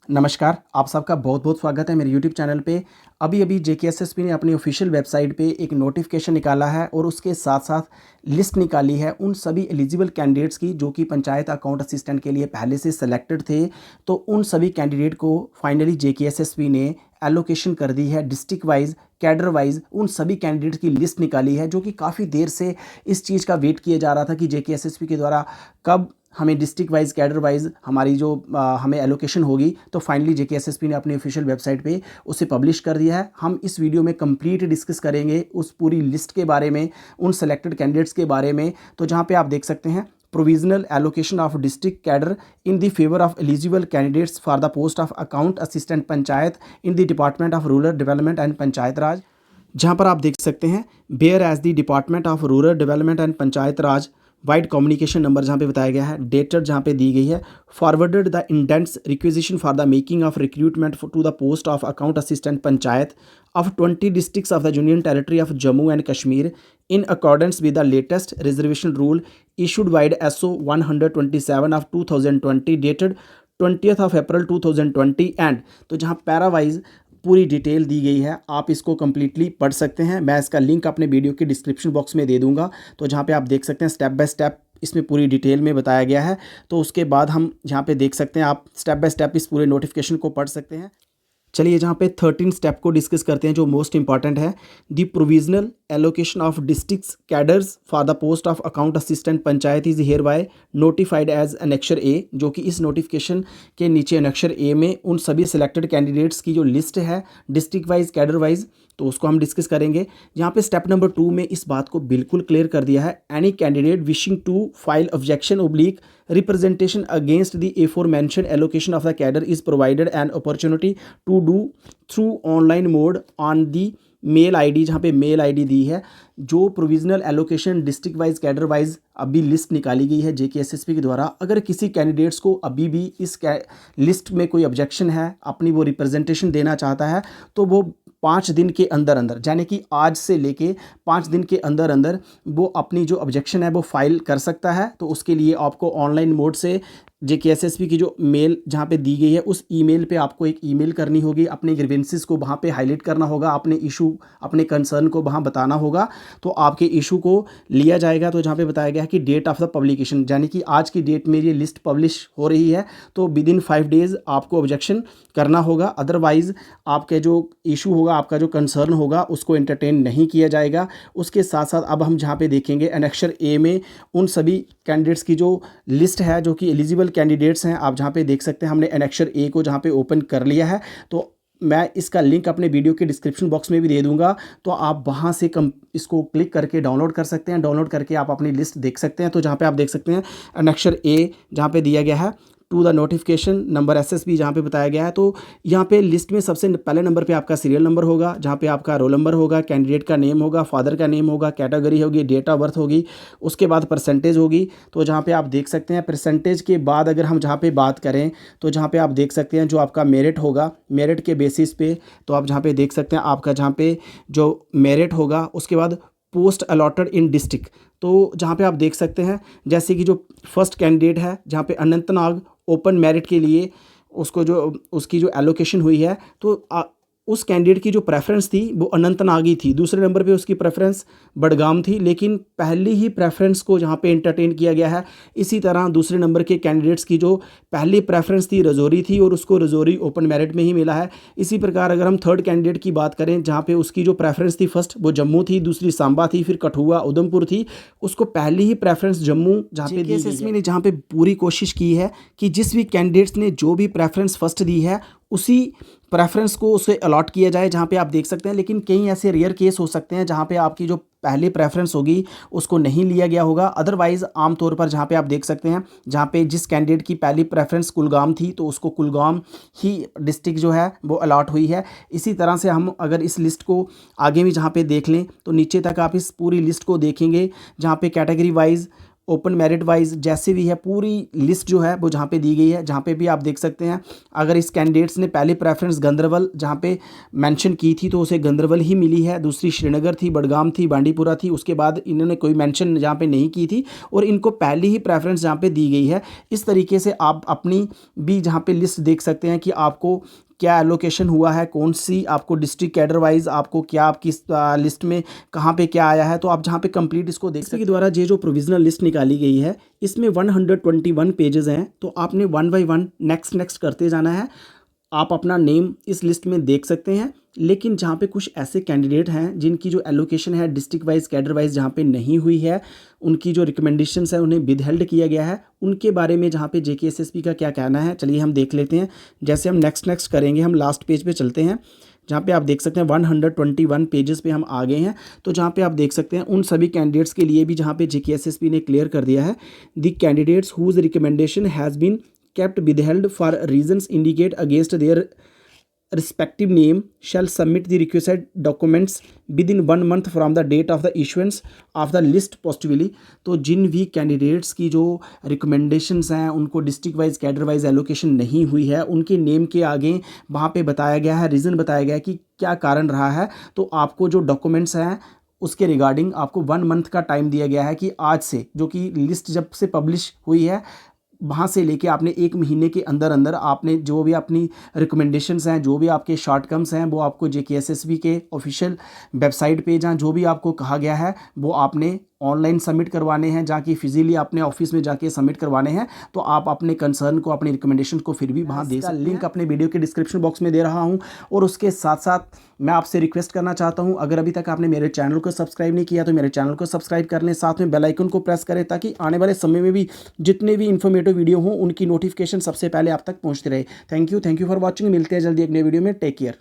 नमस्कार, आप सबका बहुत-बहुत स्वागत है मेरे यूट्यूब चैनल पे। अभी-अभी जेकेएसएसपी ने अपनी ऑफ़िशियल वेबसाइट पे एक नोटिफ़िकेशन निकाला है और उसके साथ-साथ लिस्ट निकाली है उन सभी एलिजिबल कैंडिडेट्स की जो कि पंचायत अकाउंट असिस्टेंट के लिए पहले से सेलेक्टेड थे। तो उन सभी कैंडिडेट को फाइनली जेकेएसएसपी ने एलोकेशन कर दी है डिस्ट्रिक्ट वाइज़, कैडर वाइज़ उन सभी कैंडिडेट्स की लिस्ट निकाली है जो कि काफ़ी देर से इस चीज़ का वेट किया जा रहा था कि जेकेएसएसपी के द्वारा कब हमें डिस्ट्रिक्ट वाइज़, कैडर वाइज़ हमारी जो हमें एलोकेशन होगी। तो फाइनली जेकेएसएसपी ने अपनी ऑफिशियल वेबसाइट पे उसे पब्लिश कर दिया है। हम इस वीडियो में कंप्लीट डिस्कस करेंगे उस पूरी लिस्ट के बारे में, उन सेलेक्टेड कैंडिडेट्स के बारे में। तो जहाँ पे आप देख सकते हैं provisional allocation of district cadre in the favour of eligible candidates for the post of account assistant panchayat in the department of rural development and panchayat Raj. जहाँ पर आप देख सकते हैं बेयर as the department of rural development and panchayat Raj vide communication number जहाँ पे बताया गया है, डेटेड जहाँ पे दी गई है, forwarded the indents requisition for the making of recruitment to the post of account assistant panchayat of 20 districts of the Union Territory of Jammu and Kashmir in accordance with the latest reservation rule issued by SO 127 of 2020 dated 20th of April 2020 and तो जहाँ para wise पूरी detail दी गई है, आप इसको completely पढ़ सकते हैं। मैं इसका लिंक अपने वीडियो के डिस्क्रिप्शन बॉक्स में दे दूंगा। तो जहाँ पे आप देख सकते हैं स्टेप बाय स्टेप इसमें पूरी डिटेल में बताया गया है। तो उसके बाद हम यहाँ पे देख सकते हैं, आप स्टेप बाय स्टेप इस पूरे नोटिफिकेशन को पढ़ सकते हैं। चलिए जहाँ पे 13 स्टेप को डिस्कस करते हैं जो मोस्ट इंपॉर्टेंट है। The provisional allocation of districts cadres for the post of account assistant panchayat is hereby notified as annexure A, जो कि इस नोटिफिकेशन के नीचे एनेक्चर ए में उन सभी सिलेक्टेड कैंडिडेट्स की जो लिस्ट है डिस्ट्रिक्ट वाइज, कैडर वाइज, तो उसको हम डिस्कस करेंगे। यहाँ पे स्टेप नंबर 2 में इस बात को बिल्कुल क्लियर कर दिया है, any candidate wishing to file objection oblique representation against the aforementioned allocation of the cadre is provided an opportunity to do through online mode on the mail ID, जहाँ पे मेल आईडी दी है। जो provisional allocation district wise, cadre wise अभी list निकाली गई है JKSSP के द्वारा, अगर किसी कैंडिडेट्स को अभी भी इस लिस्ट में कोई ऑब्जेक्शन है, अपनी वो रिप्रेजेंटेशन देना चाहता है, तो वो 5 दिन के अंदर अंदर, यानी कि आज से लेके 5 दिन के अंदर अंदर वो अपनी जो ऑब्जेक्शन है वो फाइल कर सकता है। तो उसके लिए आपको ऑनलाइन मोड से जेकेएसएसपी की जो मेल जहाँ पे दी गई है उस ईमेल पे आपको एक ईमेल करनी होगी, अपने ग्रीवेंसेस को वहाँ पे हाईलाइट करना होगा, अपने इशू, अपने कंसर्न को वहाँ बताना होगा, तो आपके इशू को लिया जाएगा। तो जहाँ पे बताया गया है कि डेट ऑफ द पब्लिकेशन, यानी कि आज की डेट में ये लिस्ट पब्लिश हो रही है, तो विद इन 5 डेज़ आपको ऑब्जेक्शन करना होगा। अदरवाइज़ आपके जो इशू होगा, आपका जो कंसर्न होगा, उसको एंटरटेन नहीं किया जाएगा। उसके साथ साथ अब हम जहाँ पे देखेंगे एनेक्चर ए में उन सभी कैंडिडेट्स की जो लिस्ट है जो कि एलिजिबल कैंडिडेट्स हैं, आप जहाँ पे देख सकते हैं हमने एनेक्चर ए को जहाँ पे ओपन कर लिया है। तो मैं इसका लिंक अपने वीडियो के डिस्क्रिप्शन बॉक्स में भी दे दूंगा, तो आप वहाँ से इसको क्लिक करके डाउनलोड कर सकते हैं। डाउनलोड करके आप अपनी लिस्ट देख सकते हैं। तो जहाँ पे आप देख सकते हैं एनेक्चर ए जहाँ पे दिया गया है to the notification number SSB जहाँ पे बताया गया है, तो यहाँ पे लिस्ट में सबसे पहले नंबर पे आपका सीरियल नंबर होगा, जहाँ पे आपका रोल नंबर होगा, कैंडिडेट का नेम होगा, फादर का नेम होगा, कैटेगरी होगी, डेट ऑफ बर्थ होगी, उसके बाद परसेंटेज होगी। तो जहाँ पे आप देख सकते हैं परसेंटेज के बाद अगर हम जहाँ पे बात करें तो जहाँ पे आप देख सकते हैं जो आपका मेरिट होगा, मेरिट के बेसिस पे, तो आप जहाँ पे देख सकते हैं आपका जहाँ पे जो मेरिट होगा, उसके बाद पोस्ट अलॉटेड इन डिस्ट्रिक्ट। तो जहाँ पे आप देख सकते हैं जैसे कि जो फर्स्ट कैंडिडेट है जहाँ पे अनंतनाग ओपन मेरिट के लिए उसको जो उसकी जो एलोकेशन हुई है, तो उस कैंडिडेट की जो प्रेफरेंस थी वो अनंतनागी थी। दूसरे नंबर पे उसकी प्रेफरेंस बडगाम थी, लेकिन पहली ही प्रेफरेंस को जहाँ पे एंटरटेन किया गया है। इसी तरह दूसरे नंबर के कैंडिडेट्स की जो पहली प्रेफरेंस थी रजौरी थी और उसको रजौरी ओपन मेरिट में ही मिला है। इसी प्रकार अगर हम थर्ड कैंडिडेट की बात करें जहाँ पे उसकी जो प्रेफरेंस थी फर्स्ट वो जम्मू थी, दूसरी सांबा थी, फिर कठुआ उधमपुर थी, उसको पहली ही प्रेफरेंस जम्मू जहाँ पे जेकेएसएसपी ने जहाँ पे पूरी कोशिश की है कि जिस भी कैंडिडेट्स ने जो भी प्रेफरेंस फर्स्ट दी है उसी प्रेफरेंस को उसे अलॉट किया जाए, जहाँ पे आप देख सकते हैं। लेकिन कई ऐसे रेयर केस हो सकते हैं जहाँ पे आपकी जो पहली प्रेफरेंस होगी उसको नहीं लिया गया होगा। अदरवाइज़ आमतौर पर जहाँ पे आप देख सकते हैं जहाँ पे जिस कैंडिडेट की पहली प्रेफरेंस कुलगाम थी तो उसको कुलगाम ही डिस्ट्रिक्ट जो है वो अलॉट हुई है। इसी तरह से हम अगर इस लिस्ट को आगे भी जहाँ पे देख लें तो नीचे तक आप इस पूरी लिस्ट को देखेंगे जहाँ पे category wise open merit wise जैसे भी है पूरी लिस्ट जो है वो जहाँ पे दी गई है। जहाँ पे भी आप देख सकते हैं अगर इस कैंडिडेट्स ने पहले प्रेफरेंस गंदरबल जहाँ पे मेंशन की थी तो उसे गंदरबल ही मिली है, दूसरी श्रीनगर थी, बडगाम थी, बांडीपुरा थी, उसके बाद इन्होंने कोई मेंशन जहाँ पे नहीं की थी और इनको पहले ही प्रेफरेंस जहाँ पे दी गई है। इस तरीके से आप अपनी भी जहाँ पे लिस्ट देख सकते हैं कि आपको क्या एलोकेशन हुआ है, कौन सी आपको डिस्ट्रिक्ट कैडर वाइज आपको क्या आपकी लिस्ट में कहाँ पे क्या आया है, तो आप जहाँ पे कंप्लीट इसको देख सकते हैं। द्वारा ये जो प्रोविजनल लिस्ट निकाली गई है इसमें 121 पेजेस हैं, तो आपने वन बाय वन नेक्स्ट करते जाना है। आप अपना नेम इस लिस्ट में देख सकते हैं, लेकिन जहाँ पे कुछ ऐसे कैंडिडेट हैं जिनकी जो एलोकेशन है डिस्ट्रिक्ट वाइज कैडर वाइज जहाँ पे नहीं हुई है, उनकी जो रिकमेंडेशंस है उन्हें विदहेल्ड किया गया है, उनके बारे में जहाँ पे जेकेएसएसपी का क्या कहना है चलिए हम देख लेते हैं। जैसे हम नेक्स्ट करेंगे, हम लास्ट पेज पे चलते हैं जहाँ पे आप देख सकते हैं 121 पेजेस पे हम आ गए हैं। तो जहाँ पे आप देख सकते हैं उन सभी कैंडिडेट्स के लिए भी जहाँ पे जेकेएसएसपी ने क्लियर कर दिया है, the candidates whose recommendation has been kept withheld for reasons indicate against their respective name shall submit the requisite documents within 1 month from the date of the issuance of the list positively। तो जिन भी candidates की जो recommendations हैं उनको district wise cadre wise allocation नहीं हुई है, उनके नेम के आगे वहाँ पे बताया गया है, रीज़न बताया गया है कि क्या कारण रहा है। तो आपको जो डॉक्यूमेंट्स हैं उसके रिगार्डिंग आपको 1 मंथ का टाइम दिया गया है कि आज से, जो कि लिस्ट जब से पब्लिश हुई है वहाँ से लेके आपने 1 महीने के अंदर अंदर आपने जो भी अपनी रिकमेंडेशंस हैं, जो भी आपके शॉर्टकम्स हैं, वो आपको जेकेएसएसबी के ऑफिशियल वेबसाइट पे जहाँ जो भी आपको कहा गया है वो आपने ऑनलाइन सबमिट करवाने हैं, जाके फिजिकली अपने ऑफिस में जाके सबमिट करवाने हैं। तो आप अपने कंसर्न को, अपनी रिकमेंडेशन को फिर भी वहाँ दे सकते हैं। लिंक अपने वीडियो के डिस्क्रिप्शन बॉक्स में दे रहा हूँ। और उसके साथ साथ मैं आपसे रिक्वेस्ट करना चाहता हूँ, अगर अभी तक आपने मेरे चैनल को सब्सक्राइब नहीं किया तो मेरे चैनल को सब्सक्राइब कर लें, साथ में बेल आइकन को प्रेस करें ताकि आने वाले समय में भी जितने भी इन्फॉर्मेटिव वीडियो हों उनकी नोटिफिकेशन सबसे पहले आप तक पहुँचते रहे। Thank you for watching. मिलते हैं जल्दी एक नए वीडियो में। Take care.